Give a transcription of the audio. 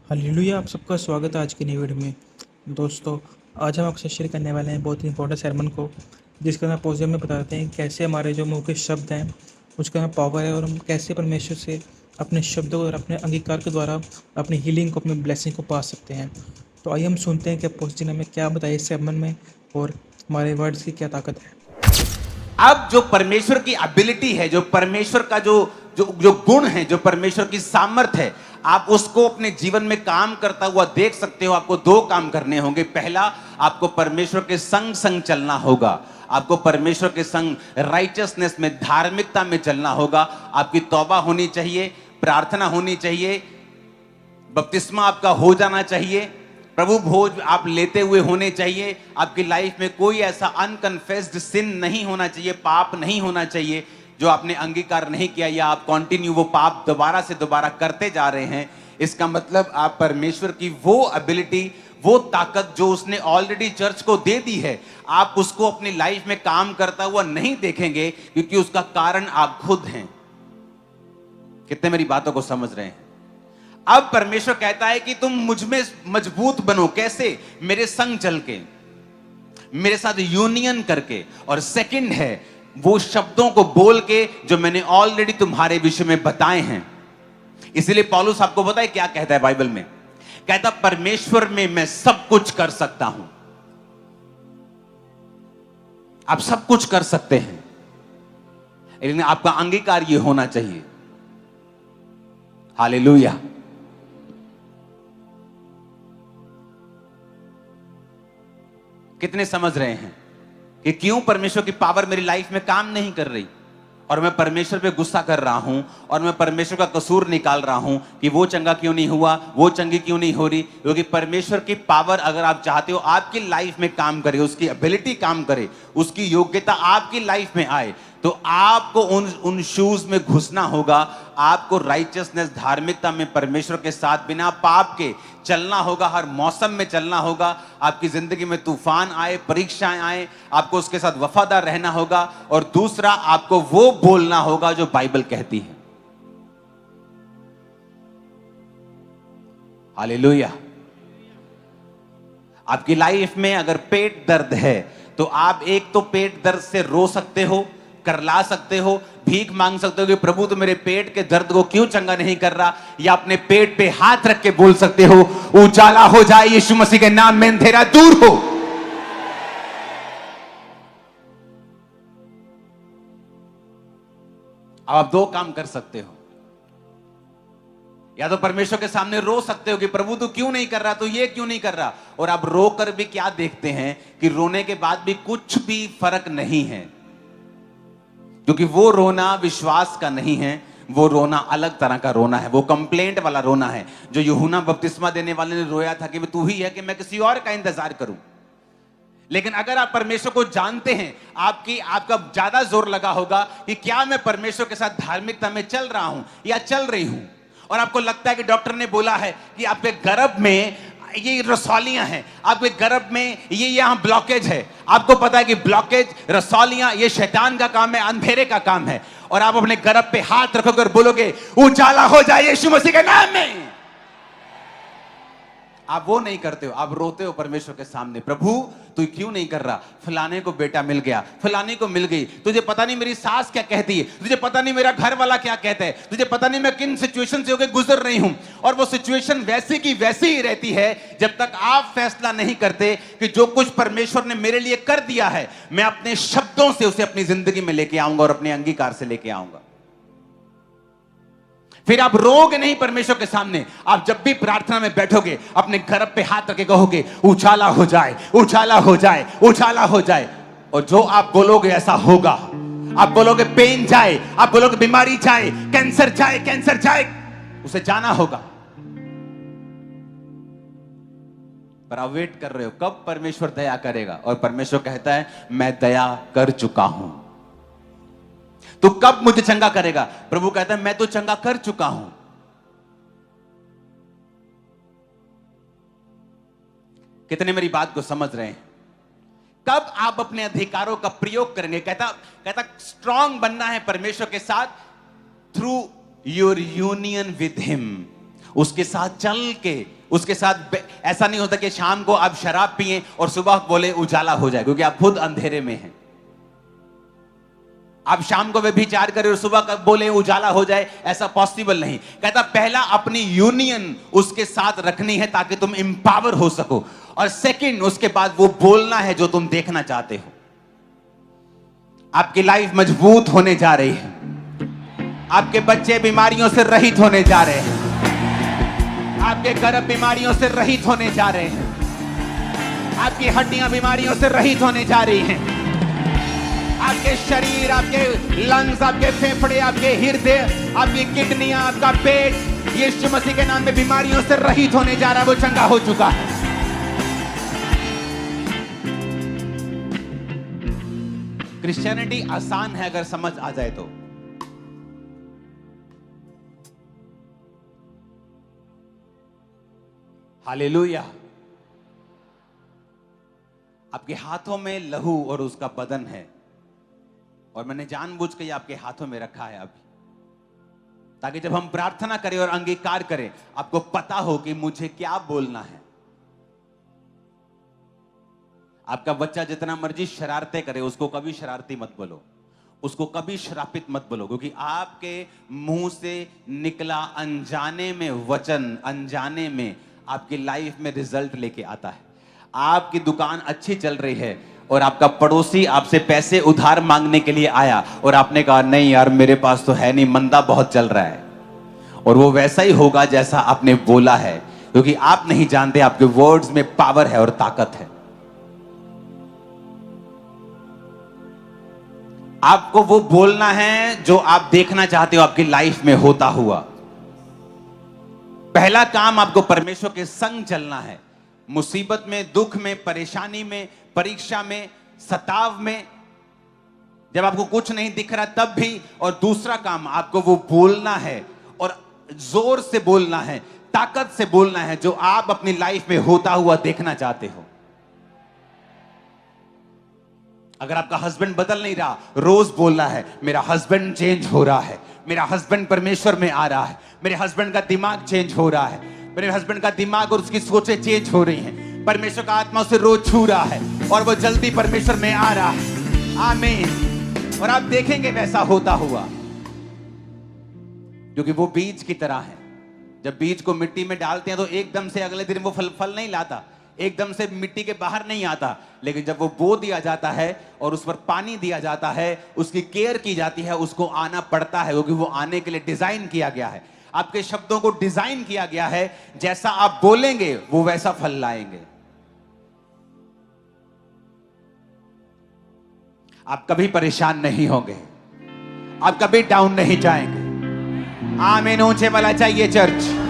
Hallelujah. आप सबका स्वागत है आज की नई वीडियो में। दोस्तों, आज हम आपसे शेयर करने वाले हैं बहुत ही इंपॉर्टेंट sermon को, जिसका हम पोज़िशन में बताते हैं कैसे हमारे जो मुँह के शब्द हैं उसका हमें पावर है और हम कैसे परमेश्वर से अपने शब्दों और अपने अंगीकार के द्वारा अपनी हीलिंग को, अपनी ब्लेसिंग को पा सकते हैं। तो आइए हम सुनते हैं कि पोज़िशन हमें क्या बताया इस sermon में और हमारे वर्ड्स की क्या ताकत है। अब जो परमेश्वर की एबिलिटी है, जो परमेश्वर का जो जो जो गुण है, जो परमेश्वर की सामर्थ है, आप उसको अपने जीवन में काम करता हुआ देख सकते हो। आपको दो काम करने होंगे। पहला, आपको परमेश्वर के संग संग चलना होगा। आपको परमेश्वर के संग राइचियसनेस में, धार्मिकता में चलना होगा। आपकी तौबा होनी चाहिए, प्रार्थना होनी चाहिए, बपतिस्मा आपका हो जाना चाहिए, प्रभु भोज आप लेते हुए होने चाहिए। आपकी लाइफ में कोई ऐसा अनकन्फेस्ड सिन नहीं होना चाहिए, पाप नहीं होना चाहिए जो आपने अंगीकार नहीं किया, या आप कंटिन्यू वो पाप दोबारा से दोबारा करते जा रहे हैं। इसका मतलब आप परमेश्वर की वो एबिलिटी, वो ताकत जो उसने ऑलरेडी चर्च को दे दी है, आप उसको अपनी लाइफ में काम करता हुआ नहीं देखेंगे, क्योंकि उसका कारण आप खुद हैं। कितने मेरी बातों को समझ रहे हैं? अब परमेश्वर कहता है कि तुम मुझ में मजबूत बनो। कैसे? मेरे संग चल के, मेरे साथ यूनियन करके। और सेकंड है, वो शब्दों को बोल के जो मैंने ऑलरेडी तुम्हारे विषय में बताए हैं। इसलिए पौलुस आपको पता है क्या कहता है बाइबल में? कहता, परमेश्वर में मैं सब कुछ कर सकता हूं। आप सब कुछ कर सकते हैं, लेकिन आपका अंगीकार यह होना चाहिए। हालेलुया। कितने समझ रहे हैं कि क्यों परमेश्वर की पावर मेरी लाइफ में काम नहीं कर रही, और मैं परमेश्वर पे गुस्सा कर रहा हूं, और मैं परमेश्वर का कसूर निकाल रहा हूं कि वो चंगा क्यों नहीं हुआ, वो चंगी क्यों नहीं हो रही। क्योंकि परमेश्वर की पावर अगर आप चाहते हो आपकी लाइफ में काम करे, उसकी एबिलिटी काम करे, उसकी योग्यता आपकी लाइफ में आए, तो आपको उन शूज में घुसना होगा। आपको राइचियसनेस, धार्मिकता में परमेश्वर के साथ बिना पाप के चलना होगा। हर मौसम में चलना होगा। आपकी जिंदगी में तूफान आए, परीक्षाएं आए, आपको उसके साथ वफादार रहना होगा। और दूसरा, आपको वो बोलना होगा जो बाइबल कहती है। हालेलुया। आपकी लाइफ में अगर पेट दर्द है, तो आप एक तो पेट दर्द से रो सकते हो, करला सकते हो, भीख मांग सकते हो कि प्रभु तो मेरे पेट के दर्द को क्यों चंगा नहीं कर रहा, या अपने पेट पे हाथ रख के बोल सकते हो, उजाला हो जाए यीशु मसीह के नाम में, अंधेरा दूर हो। अब आप दो काम कर सकते हो। या तो परमेश्वर के सामने रो सकते हो कि प्रभु तू क्यों नहीं कर रहा, तो ये क्यों नहीं कर रहा। और आप रो कर भी क्या देखते हैं कि रोने के बाद भी कुछ भी फर्क नहीं है, क्योंकि वो रोना विश्वास का नहीं है। वो रोना अलग तरह का रोना है, वो कंप्लेंट वाला रोना है, जो यूहन्ना बपतिस्मा देने वाले ने रोया था कि तू ही है कि मैं किसी और का इंतजार करूं। लेकिन अगर आप परमेश्वर को जानते हैं, आपका ज्यादा जोर लगा होगा कि क्या मैं परमेश्वर के साथ धार्मिकता में चल रहा हूं या चल रही हूं। और आपको लगता है कि डॉक्टर ने बोला है कि आपके गर्भ में ये रसौलियां हैं, आपके गर्भ में ये यहां ब्लॉकेज है। आपको पता है कि ब्लॉकेज, रसौलियां, ये शैतान का काम है, अंधेरे का काम है। और आप अपने गर्भ पे हाथ रखोगे और बोलोगे, उजाला हो जाए यीशु मसीह के नाम में। आप वो नहीं करते हो, आप रोते हो परमेश्वर के सामने, प्रभु तू क्यों नहीं कर रहा, फलाने को बेटा मिल गया, फलाने को मिल गई, तुझे पता नहीं मेरी सास क्या कहती है, तुझे पता नहीं मेरा घर वाला क्या कहता है, तुझे पता नहीं मैं किन सिचुएशन से होकर गुजर रही हूं। और वो सिचुएशन वैसी की वैसी ही रहती है जब तक आप फैसला नहीं करते कि जो कुछ परमेश्वर ने मेरे लिए कर दिया है, मैं अपने शब्दों से उसे अपनी जिंदगी में लेके आऊंगा और अपने अंगीकार से लेके आऊंगा। फिर आप रोगे नहीं परमेश्वर के सामने। आप जब भी प्रार्थना में बैठोगे, अपने गर्भ पे हाथ रख के कहोगे, उछाला हो जाए, उछाला हो जाए, उछाला हो जाए। और जो आप बोलोगे ऐसा होगा। आप बोलोगे पेन जाए, आप बोलोगे बीमारी जाए, कैंसर जाए, कैंसर जाए, उसे जाना होगा। पर आप वेट कर रहे हो कब परमेश्वर दया करेगा, और परमेश्वर कहता है मैं दया कर चुका हूं। तो कब मुझे चंगा करेगा? प्रभु कहता है मैं तो चंगा कर चुका हूं। कितने मेरी बात को समझ रहे हैं? कब आप अपने अधिकारों का प्रयोग करेंगे? कहता स्ट्रांग बनना है परमेश्वर के साथ through your union with him. उसके साथ चल के, उसके साथ ऐसा नहीं होता कि शाम को आप शराब पिए और सुबह बोले उजाला हो जाए, क्योंकि आप खुद अंधेरे में हैं। आप शाम को व्यभिचार करें और सुबह बोले उजाला हो जाए, ऐसा पॉसिबल नहीं। कहता पहला अपनी यूनियन उसके साथ रखनी है ताकि तुम इंपावर हो सको, और सेकंड उसके बाद वो बोलना है जो तुम देखना चाहते हो। आपकी लाइफ मजबूत होने जा रही है, आपके बच्चे बीमारियों से रहित होने जा रहे हैं, आपके गर्भ बीमारियों से रहित होने जा रहे हैं, आपकी हड्डियां बीमारियों से रहित होने जा रही हैं, आपके शरीर, आपके लंग्स, आपके फेफड़े, आपके हृदय, आपकी किडनियां, आपका पेट यीशु मसीह के नाम में बीमारियों से रहित होने जा रहा है, वो चंगा हो चुका है। क्रिश्चियनिटी आसान है अगर समझ आ जाए तो। हालेलुया। आपके हाथों में लहू और उसका बदन है, और मैंने जानबूझ के ये आपके हाथों में रखा है अभी, ताकि जब हम प्रार्थना करें और अंगीकार करें, आपको पता हो कि मुझे क्या बोलना है। आपका बच्चा जितना मर्जी शरारतें करे, उसको कभी शरारती मत बोलो, उसको कभी श्रापित मत बोलो, क्योंकि आपके मुंह से निकला अनजाने में वचन, अनजाने में आपकी लाइफ में रिजल्ट लेके आता है। आपकी दुकान अच्छी चल रही है और आपका पड़ोसी आपसे पैसे उधार मांगने के लिए आया और आपने कहा नहीं यार मेरे पास तो है नहीं, मंदा बहुत चल रहा है, और वो वैसा ही होगा जैसा आपने बोला है, क्योंकि आप नहीं जानते आपके वर्ड्स में पावर है और ताकत है। आपको वो बोलना है जो आप देखना चाहते हो आपकी लाइफ में होता हुआ। पहला काम, आपको परमेश्वर के संग चलना है, मुसीबत में, दुख में, परेशानी में, परीक्षा में, सताव में, जब आपको कुछ नहीं दिख रहा तब भी। और दूसरा काम, आपको वो बोलना है, और जोर से बोलना है, ताकत से बोलना है जो आप अपनी लाइफ में होता हुआ देखना चाहते हो। अगर आपका हस्बैंड बदल नहीं रहा, रोज बोलना है मेरा हस्बैंड चेंज हो रहा है, मेरा हस्बैंड परमेश्वर में आ रहा है, मेरे हस्बैंड का दिमाग चेंज हो रहा है, मेरे हस्बैंड का दिमाग और उसकी सोचें चेंज हो रही हैं, परमेश्वर का आत्मा उसे रोज छू रहा है और वो जल्दी परमेश्वर में आ रहा है। आमीन। और आप देखेंगे वैसा होता हुआ, क्योंकि वो बीज की तरह है। जब बीज को मिट्टी में डालते हैं तो एकदम से अगले दिन वो फल नहीं लाता, एकदम से मिट्टी के बाहर नहीं आता, लेकिन जब वो बो दिया जाता है और उस पर पानी दिया जाता है, उसकी केयर की जाती है, उसको आना पड़ता है, क्योंकि वो आने के लिए डिजाइन किया गया है। आपके शब्दों को डिजाइन किया गया है, जैसा आप बोलेंगे वो वैसा फल लाएंगे। आप कभी परेशान नहीं होंगे, आप कभी डाउन नहीं जाएंगे। आमीन। ऊंचे वाला चाहिए चर्च।